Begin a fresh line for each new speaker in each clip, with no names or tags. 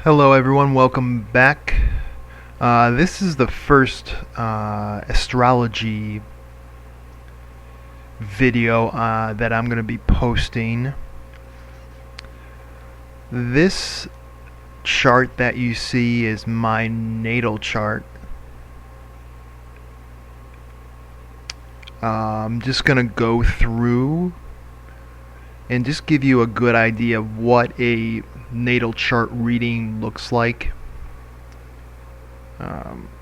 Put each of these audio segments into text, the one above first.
Hello everyone, welcome back. This is the first astrology video that I'm going to be posting. This chart that you see is my natal chart. I'm just going to go through and just give you a good idea of what a natal chart reading looks like.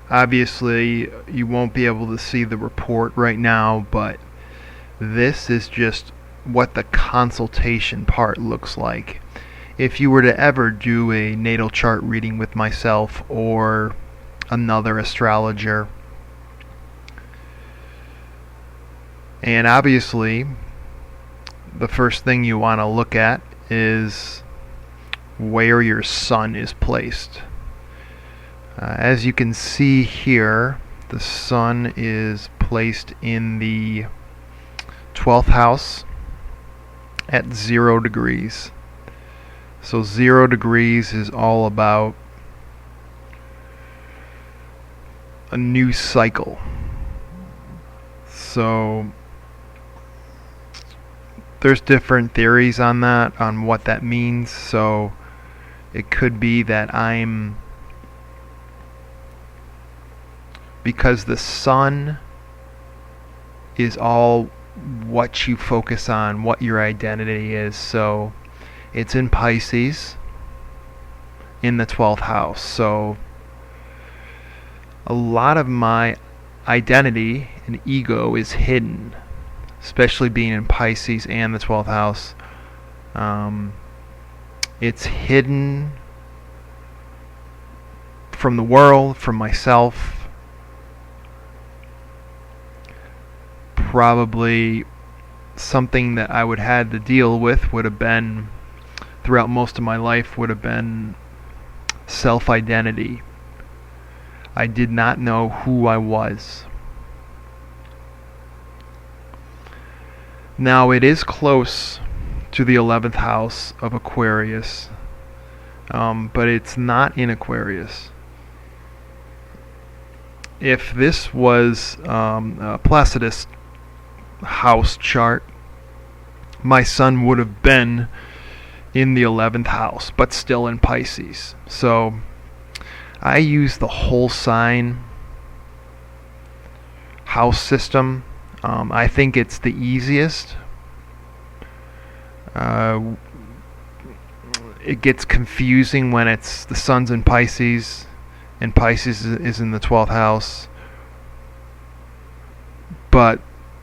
Obviously, you won't be able to see the report right now, but this is just what the consultation part looks like. If you were to ever do a natal chart reading with myself or another astrologer, and obviously, the first thing you want to look at is where your sun is placed. As you can see here, the sun is placed in the 12th house at 0 degrees. So 0 degrees is all about a new cycle. So there's different theories on that, on what that means. So it could be that because the sun is all what you focus on, what your identity is. So it's in Pisces in the 12th house. So a lot of my identity and ego is hidden, especially being in Pisces and the 12th house. It's hidden from the world, from myself. Probably something that I would had to deal with would have been, throughout most of my life, would have been self-identity. I did not know who I was. Now it is close to the 11th house of Aquarius, but it's not in Aquarius. If this was a Placidus house chart, my sun would have been in the 11th house, but still in Pisces. So I use the whole sign house system. I think it's the easiest. It gets confusing when it's the sun's in Pisces and Pisces is in the 12th house, but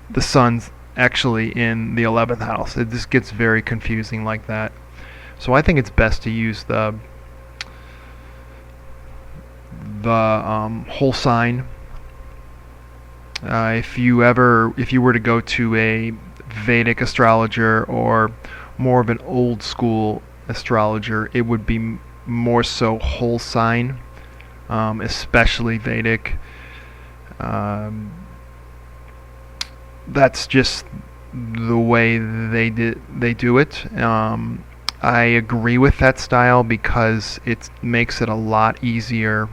the sun's actually in the 11th house. It just gets very confusing like that. So I think it's best to use the whole sign. If you were to go to a Vedic astrologer or more of an old school astrologer, it would be more so whole sign, especially Vedic. That's just the way they do it. I agree with that style because it makes it a lot easier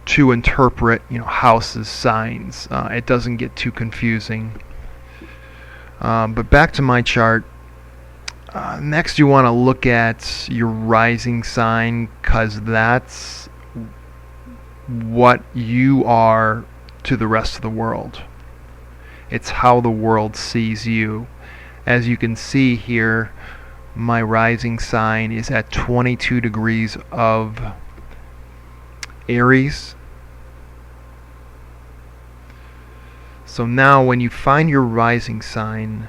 to interpret, houses, signs. It doesn't get too confusing. But back to my chart. Next, you want to look at your rising sign, because that's what you are to the rest of the world. It's how the world sees you. As you can see here, my rising sign is at 22 degrees of Aries. So now when you find your rising sign,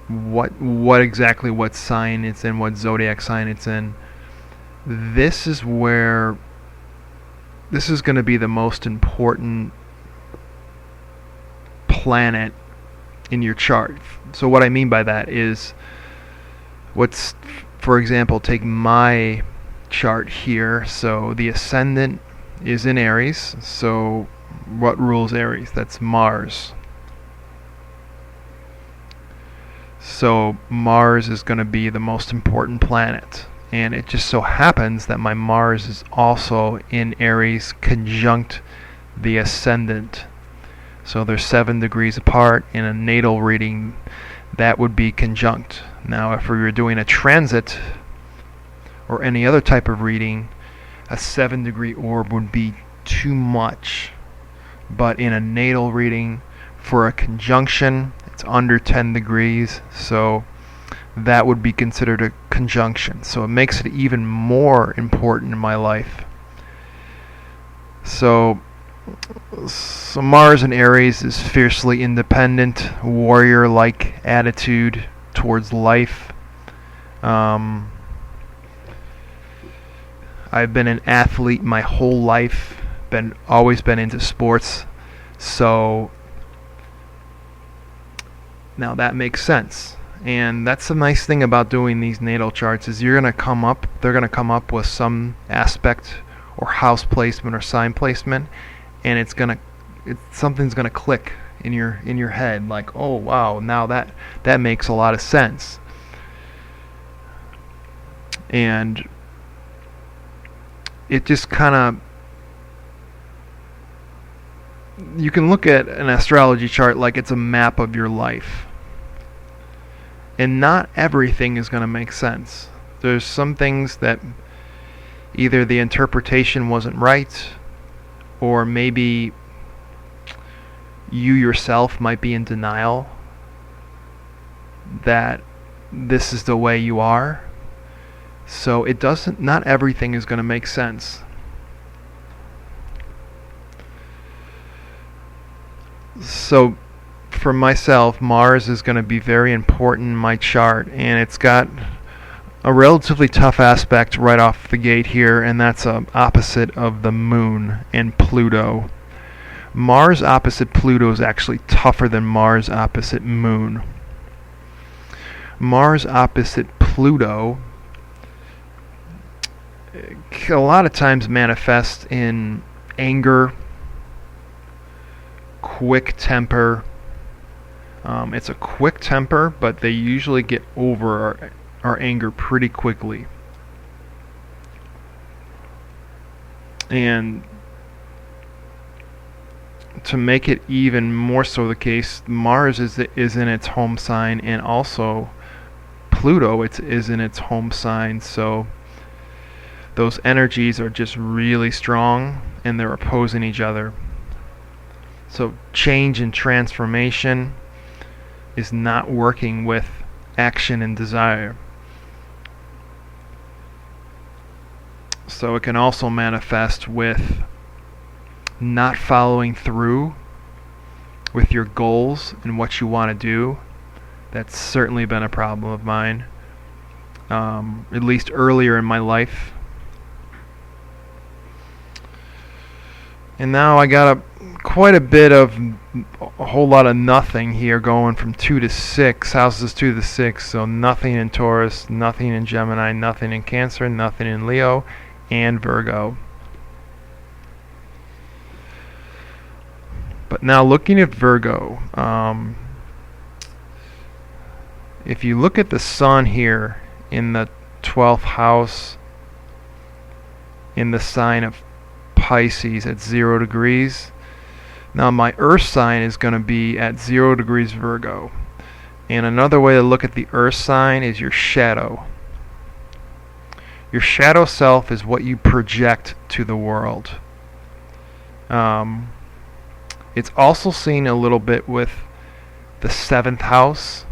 what sign it's in, what zodiac sign it's in, this is going to be the most important planet in your chart. So what I mean by that is, for example, take my chart here. So the ascendant is in Aries. So what rules Aries? That's Mars. So Mars is going to be the most important planet. And it just so happens that my Mars is also in Aries conjunct the ascendant. So they're 7 degrees apart. In a natal reading, that would be conjunct. Now, if we were doing a transit or any other type of reading, a 7-degree orb would be too much. But in a natal reading, for a conjunction, it's under 10 degrees. So that would be considered a conjunction. So it makes it even more important in my life. So Mars in Aries is fiercely independent, warrior-like attitude towards life. I've been an athlete my whole life, always been into sports. So now that makes sense. And that's the nice thing about doing these natal charts is they're going to come up with some aspect or house placement or sign placement, and something's going to click in your head, like, oh wow, now that makes a lot of sense. And it just kind of, you can look at an astrology chart like it's a map of your life. And not everything is going to make sense. There's some things that either the interpretation wasn't right, or maybe you yourself might be in denial that this is the way you are. So not everything is going to make sense. So for myself, Mars is going to be very important in my chart, and it's got a relatively tough aspect right off the gate here, and that's opposite of the Moon and Pluto. Mars opposite Pluto is actually tougher than Mars opposite Moon. Mars opposite Pluto a lot of times manifests in anger, quick temper. It's a quick temper, but they usually get over our anger pretty quickly. And to make it even more so the case, Mars is in its home sign, and also Pluto is in its home sign. So those energies are just really strong, and they're opposing each other. So change and transformation is not working with action and desire. So it can also manifest with not following through with your goals and what you want to do. That's certainly been a problem of mine, at least earlier in my life. And now I got quite a bit of a whole lot of nothing here, going from 2 to 6 houses, 2 to 6. So nothing in Taurus, nothing in Gemini, nothing in Cancer, nothing in Leo, and Virgo. But now looking at Virgo, if you look at the Sun here in the 12th house in the sign of Pisces at 0 degrees, now my Earth sign is going to be at 0 degrees Virgo. And another way to look at the Earth sign is your shadow. Your shadow self is what you project to the world. It's also seen a little bit with the 7th house.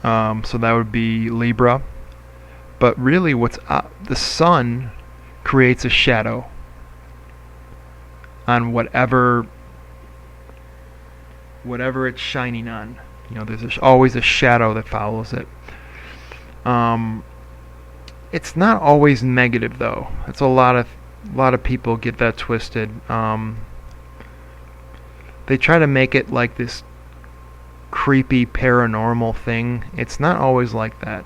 So that would be Libra. But really the Sun creates a shadow on whatever it's shining on. There's always a shadow that follows it. It's not always negative, though. It's a lot of people get that twisted. They try to make it like this creepy paranormal thing. It's not always like that.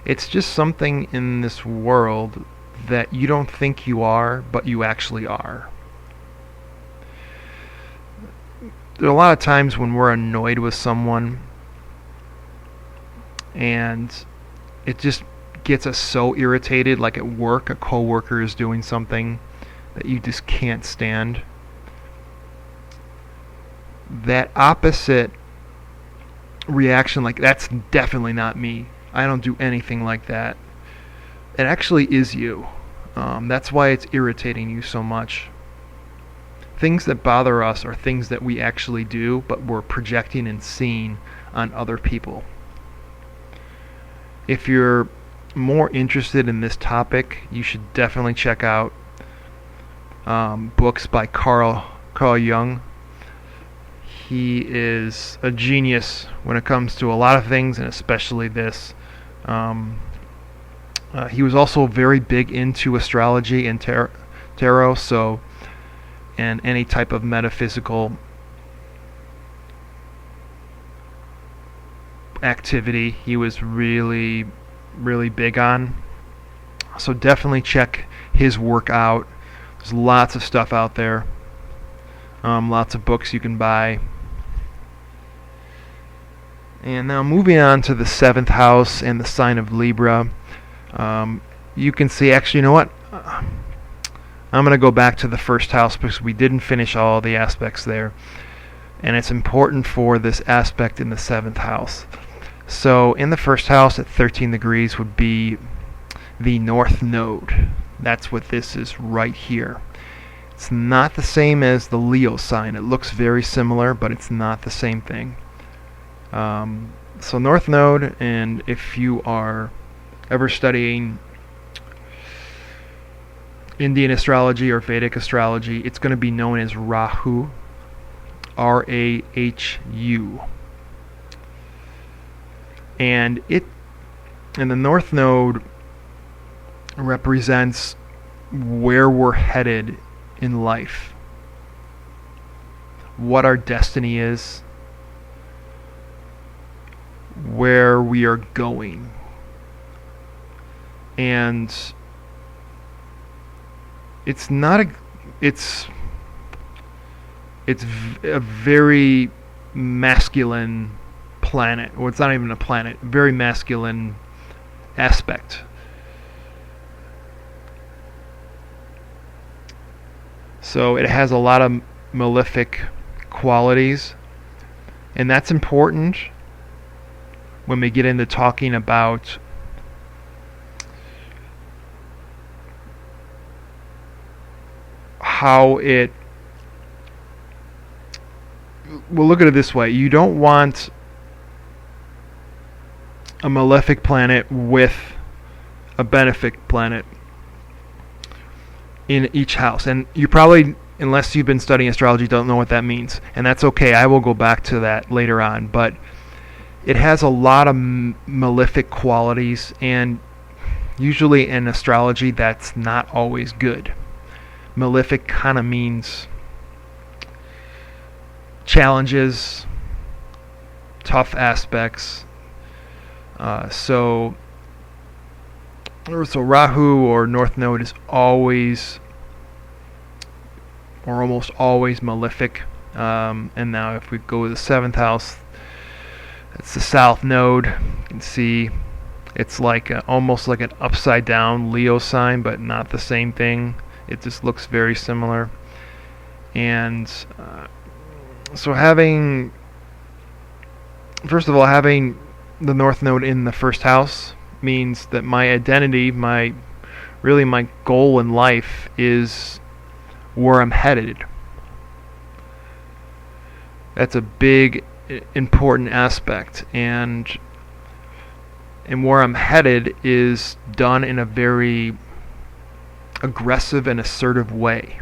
It's just something in this world that you don't think you are, but you actually are. there are a lot of times when we're annoyed with someone and it just gets us so irritated, like at work, a coworker is doing something that you just can't stand. That opposite reaction, like, that's definitely not me. I don't do anything like that. It actually is you. That's why it's irritating you so much. Things that bother us are things that we actually do, but we're projecting and seeing on other people. If you're more interested in this topic, you should definitely check out books by Carl Jung. He is a genius when it comes to a lot of things, and especially this. He was also very big into astrology and tarot, and any type of metaphysical activity he was really, really big on. So definitely check his work out. There's lots of stuff out there. Lots of books you can buy. And now moving on to the 7th house and the sign of Libra. You can see, actually, you know what? I'm going to go back to the 1st house because we didn't finish all the aspects there. And it's important for this aspect in the 7th house. So in the 1st house at 13 degrees would be the North Node. That's what this is right here. It's not the same as the Leo sign. It looks very similar, but it's not the same thing. So North Node, and if you are ever studying Indian astrology or Vedic astrology, it's going to be known as Rahu, R-A-H-U. And the North Node represents where we're headed in life, what our destiny is, where we are going. And it's a very masculine planet, or it's not even a planet, very masculine aspect. So it has a lot of malefic qualities, and that's important when we get into talking about how it... We'll look at it this way. You don't want a malefic planet with a benefic planet in each house. And you probably, unless you've been studying astrology, don't know what that means. And that's okay. I will go back to that later on. But it has a lot of malefic qualities, and usually in astrology that's not always good. Malefic kind of means challenges, tough aspects. So Rahu or North Node is always or almost always malefic. And now if we go to the 7th house, it's the South Node. You can see it's like almost like an upside down Leo sign, but not the same thing. It just looks very similar. And so first of all, having the North Node in the 1st house means that my identity, my goal in life is where I'm headed. That's a big, important aspect, and where I'm headed is done in a very aggressive and assertive way.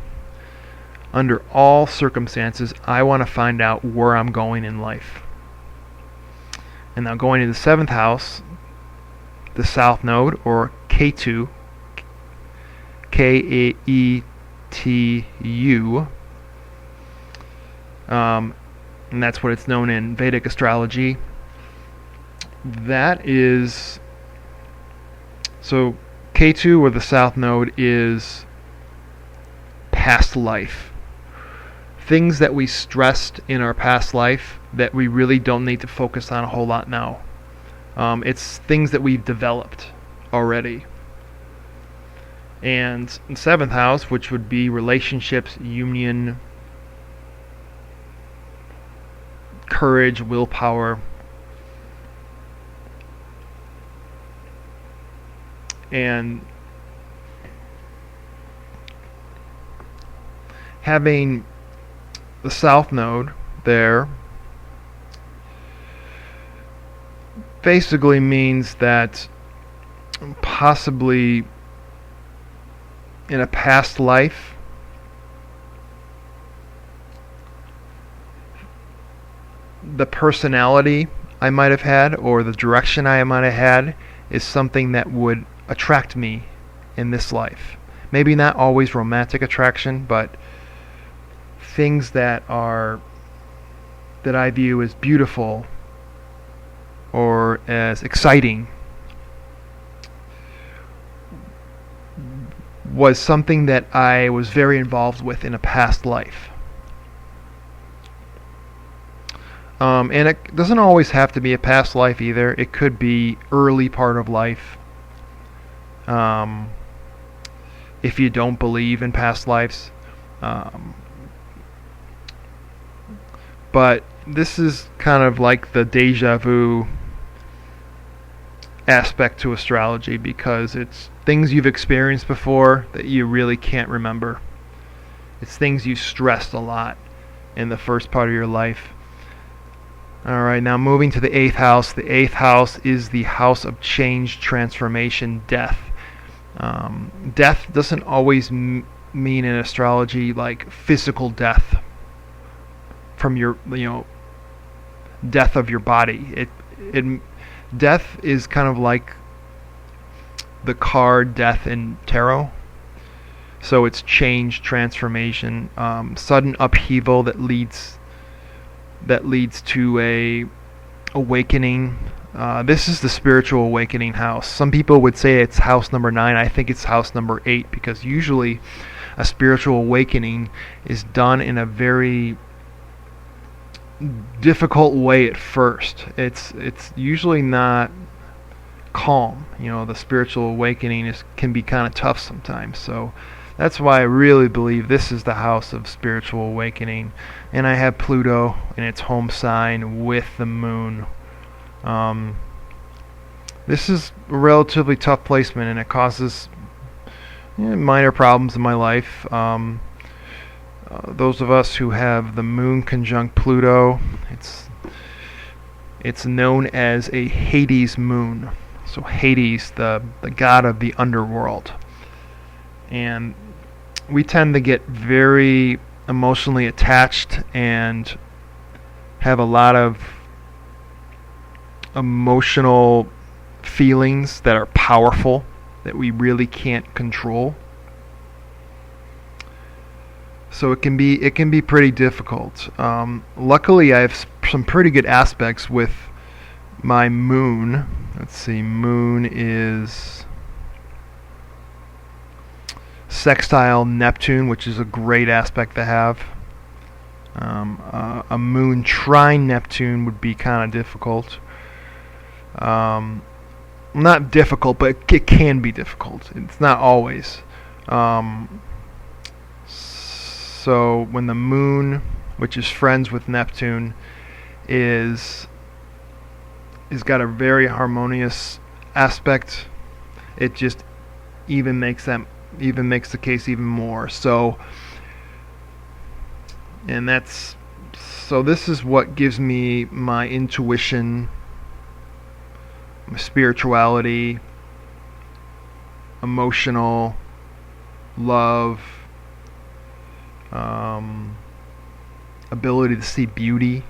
Under all circumstances, I want to find out where I'm going in life. And now going to the 7th house, the South Node, or Ketu, K-A-E-T-U, and that's what it's known in Vedic astrology. That is, so Ketu, or the South Node, is past life, things that we stressed in our past life that we really don't need to focus on a whole lot now. It's things that we've developed already. And in 7th house, which would be relationships, union, courage, willpower, and having the South Node there basically means that possibly in a past life the personality I might have had or the direction I might have had is something that would attract me in this life. Maybe not always romantic attraction, but things that I view as beautiful or as exciting was something that I was very involved with in a past life. And it doesn't always have to be a past life either. It could be early part of life. If you don't believe in past lives. But this is kind of like the deja vu aspect to astrology because it's things you've experienced before that you really can't remember. It's things you stressed a lot in the first part of your life. Alright, now moving to the 8th house. The 8th house is the house of change, transformation, death. Death doesn't always mean in astrology like physical death from your, death of your body. Death is kind of like the card death in tarot. So it's change, transformation, sudden upheaval that leads to a awakening. This is the spiritual awakening house. Some people would say it's house number 9. I think it's house number 8 because usually a spiritual awakening is done in a very difficult way at first. It's usually not calm. The spiritual awakening can be kind of tough sometimes. So that's why I really believe this is the house of spiritual awakening. And I have Pluto in its home sign with the moon. This is a relatively tough placement, and it causes minor problems in my life. Those of us who have the moon conjunct Pluto, it's known as a Hades moon. So Hades, the god of the underworld. And we tend to get very emotionally attached and have a lot of emotional feelings that are powerful that we really can't control. So it can be pretty difficult. Luckily, I have some pretty good aspects with my moon. Let's see, moon is sextile Neptune, which is a great aspect to have. A moon trine Neptune would be kind of difficult. Not difficult, but it can be difficult. It's not always. So when the moon, which is friends with Neptune, is got a very harmonious aspect, it just even makes the case even more. So this is what gives me my intuition, my spirituality, emotional, love, ability to see beauty.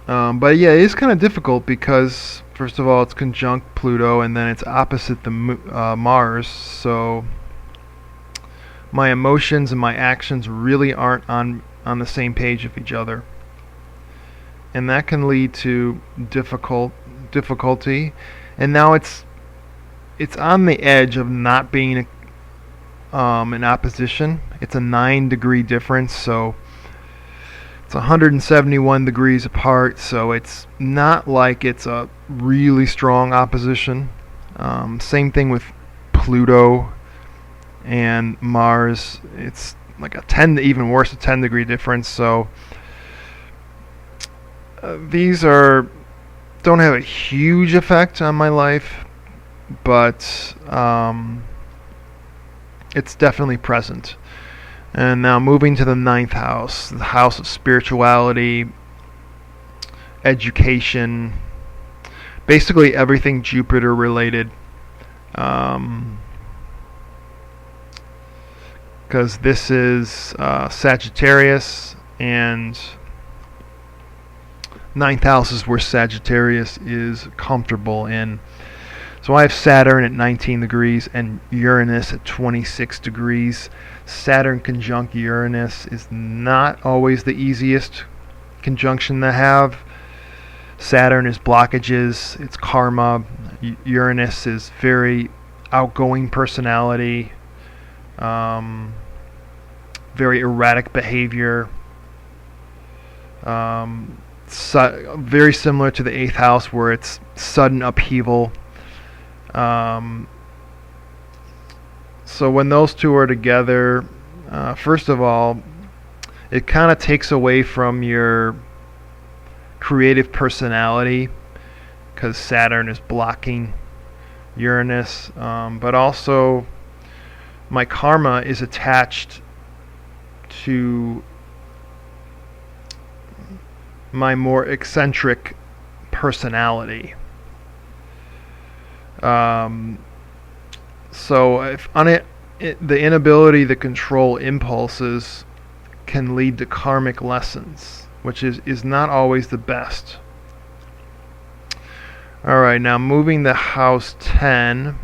But yeah, it is kind of difficult because, first of all, it's conjunct Pluto, and then it's opposite the Mars. So my emotions and my actions really aren't on the same page with each other, and that can lead to difficulty. And now it's on the edge of not being in opposition. It's a 9-degree difference, so it's 171 degrees apart, so it's not like it's a really strong opposition. Same thing with Pluto and Mars. It's like a 10, even worse, a 10-degree difference. So these don't have a huge effect on my life, but it's definitely present. And now moving to the 9th house, the house of spirituality, education, basically everything Jupiter related. Because this is Sagittarius, and 9th house is where Sagittarius is comfortable in. So I have Saturn at 19 degrees and Uranus at 26 degrees. Saturn conjunct Uranus is not always the easiest conjunction to have. Saturn is blockages, it's karma. Uranus is very outgoing personality, very erratic behavior. Very similar to the 8th house, where it's sudden upheaval. So when those two are together, first of all, it kind of takes away from your creative personality, because Saturn is blocking Uranus. But also, my karma is attached to my more eccentric personality. So if the inability to control impulses can lead to karmic lessons, which is not always the best. Alright, now moving to house 10.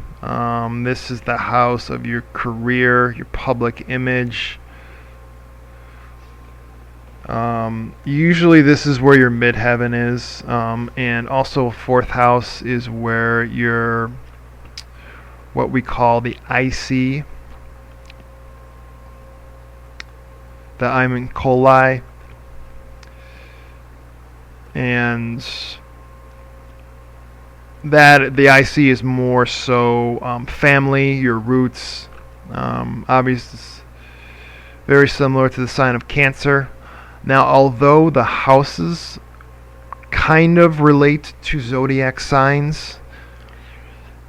This is the house of your career, your public image. Usually this is where your midheaven is, and also 4th house is where your what we call the IC, the Iman Coli, and that the IC is more so family, your roots. Obviously, very similar to the sign of Cancer. Now, although the houses kind of relate to zodiac signs,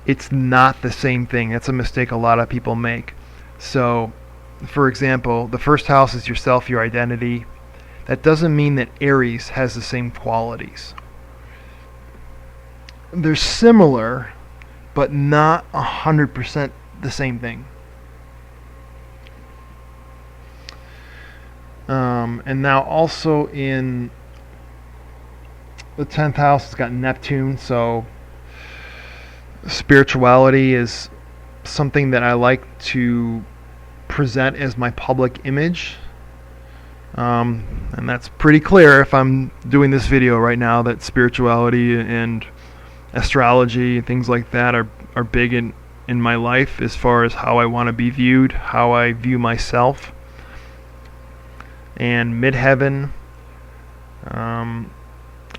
it's not the same thing. That's a mistake a lot of people make. So, for example, the first house is yourself, your identity. That doesn't mean that Aries has the same qualities. They're similar, but not 100% the same thing. And now also in the 10th house, it's got Neptune, so spirituality is something that I like to present as my public image. And that's pretty clear if I'm doing this video right now, that spirituality and astrology and things like that are big in my life as far as how I want to be viewed, how I view myself. And midheaven,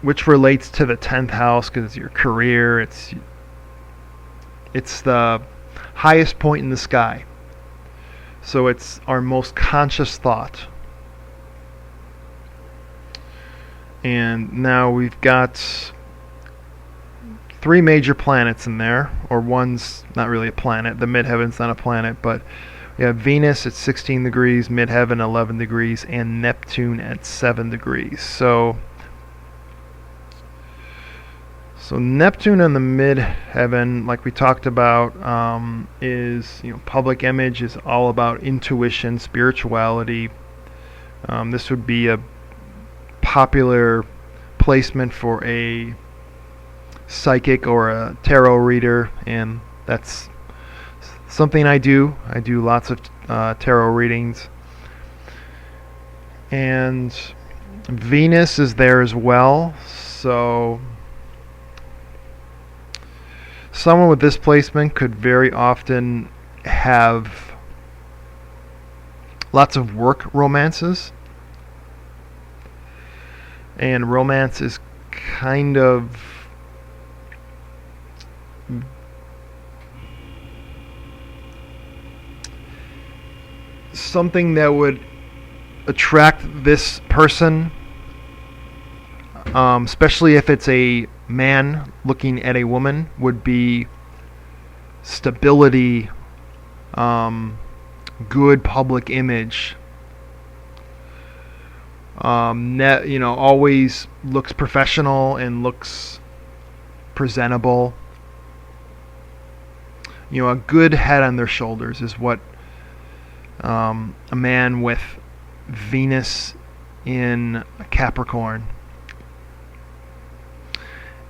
which relates to the 10th house because it's your career. It's the highest point in the sky. So it's our most conscious thought. And now we've got 3 major planets in there, or one's not really a planet. The midheaven's not a planet, but we have Venus at 16 degrees, midheaven 11 degrees, and Neptune at 7 degrees. So Neptune in the midheaven, like we talked about, is, public image is all about intuition, spirituality. This would be a popular placement for a psychic or a tarot reader, and that's something I do. I do lots of tarot readings. And Venus is there as well, so someone with this placement could very often have lots of work romances. And romance is kind of something that would attract this person, especially if it's a man looking at a woman, would be stability, good public image, always looks professional and looks presentable. A good head on their shoulders is what a man with Venus in Capricorn.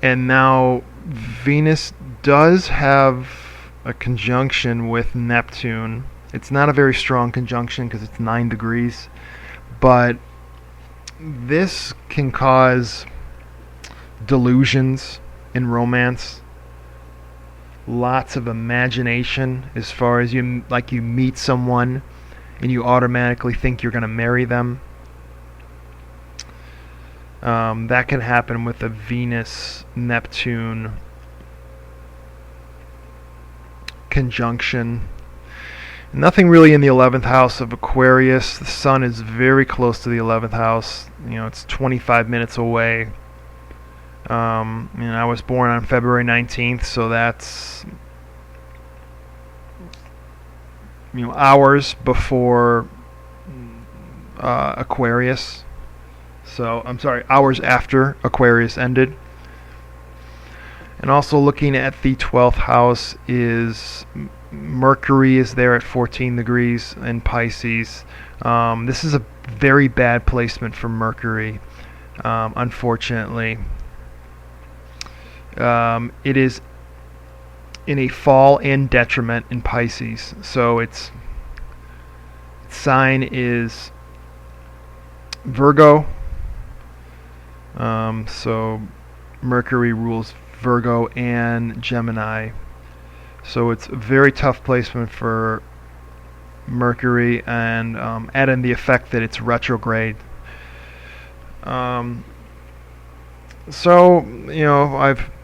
And now Venus does have a conjunction with Neptune. It's not a very strong conjunction because it's 9 degrees, but this can cause delusions in romance. Lots of imagination as far as you meet someone and you automatically think you're going to marry them. That can happen with a Venus-Neptune conjunction. Nothing really in the 11th house of Aquarius. The sun is very close to the 11th house. It's 25 minutes away. I was born on February 19th, so that's hours before Aquarius. So, I'm sorry, hours after Aquarius ended. And also looking at the 12th house is Mercury is there at 14 degrees in Pisces. This is a very bad placement for Mercury, unfortunately. It is in a fall and detriment in Pisces. So its sign is Virgo. So Mercury rules Virgo and Gemini. So it's a very tough placement for Mercury, and add in the effect that it's retrograde. I've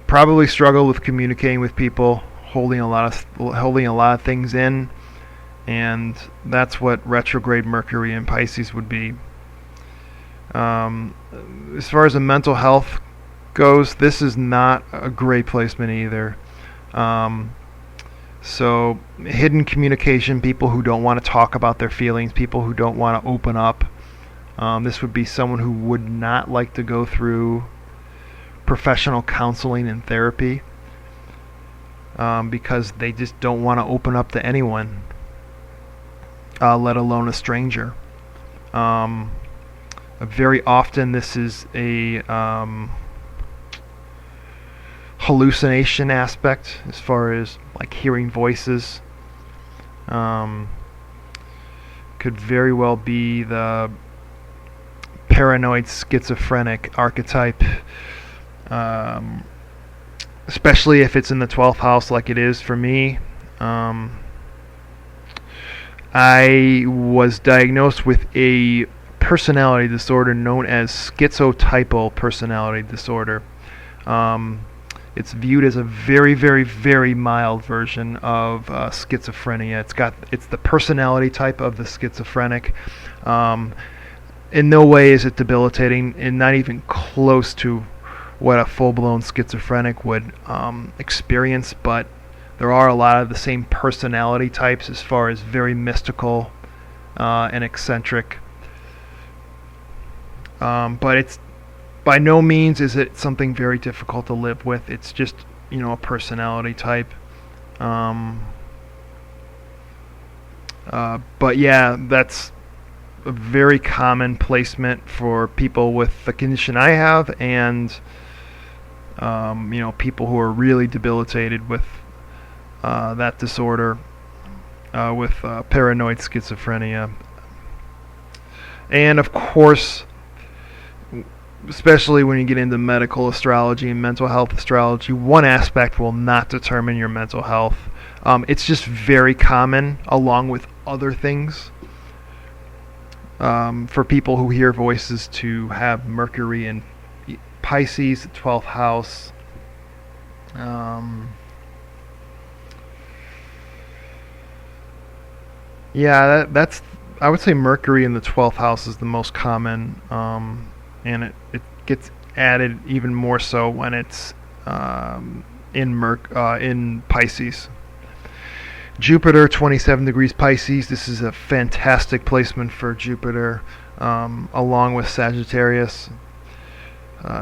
probably struggled with communicating with people, holding a lot of things in, and that's what retrograde Mercury in Pisces would be. As far as the mental health goes, this is not a great placement either. So hidden communication, people who don't want to talk about their feelings, people who don't want to open up. This would be someone who would not like to go through professional counseling and therapy because they just don't want to open up to anyone, let alone a stranger. Very often this is a hallucination aspect as far as hearing voices. Could very well be the paranoid schizophrenic archetype, especially if it's in the 12th house like it is for me. I was diagnosed with a personality disorder known as schizotypal personality disorder. It's viewed as a very, very, very mild version of schizophrenia. It's the personality type of the schizophrenic. In no way is it debilitating, and not even close to what a full-blown schizophrenic would experience. But there are a lot of the same personality types as far as very mystical and eccentric. But it's by no means is it something very difficult to live with. It's just, a personality type. But yeah, that's a very common placement for people with the condition I have, and people who are really debilitated with that disorder, with paranoid schizophrenia. And of course, especially when you get into medical astrology and mental health astrology, one aspect will not determine your mental health. It's just very common, along with other things. for people who hear voices to have Mercury in Pisces, the 12th house. Yeah, that's I would say Mercury in the 12th house is the most common, and it gets added even more so when it's in Pisces. Jupiter, 27 degrees Pisces. This is a fantastic placement for Jupiter, along with Sagittarius.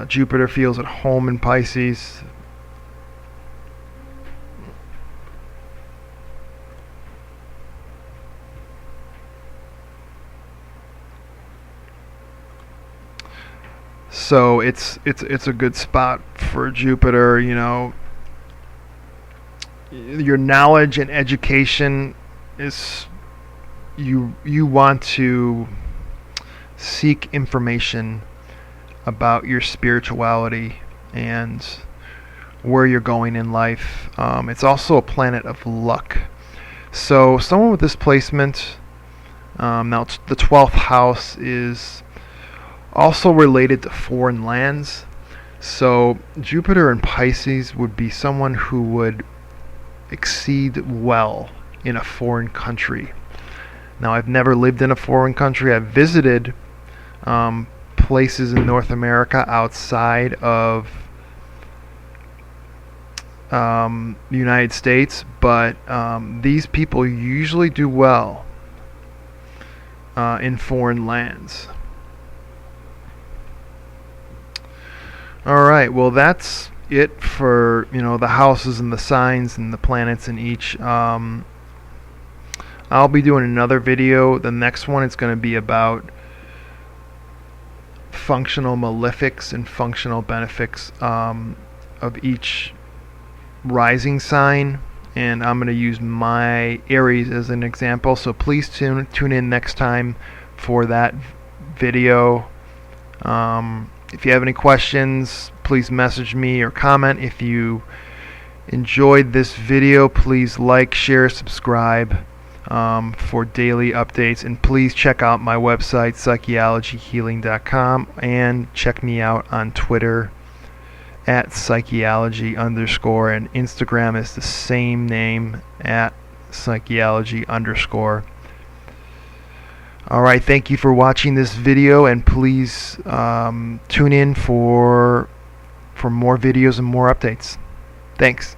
Jupiter feels at home in Pisces. So it's a good spot for Jupiter. You know, your knowledge and education is you want to seek information about your spirituality and where you're going in life. It's also a planet of luck. So someone with this placement, now the 12th house is also related to foreign lands. So Jupiter in Pisces would be someone who would exceed well in a foreign country. Now, I've never lived in a foreign country. I've visited places in North America outside of the United States, but these people usually do well in foreign lands. All right, well, that's it for the houses and the signs and the planets in each. I'll be doing another video. The next one is going to be about functional malefics and functional benefics of each rising sign, and I'm going to use my Aries as an example. So please tune in next time for that video. If you have any questions, please message me or comment. If you enjoyed this video, please like, share, subscribe for daily updates. And please check out my website, psychologyhealing.com, and check me out on Twitter at psychology_, and Instagram is the same name, at psychology_. Alright, thank you for watching this video, and please tune in for more videos and more updates. Thanks.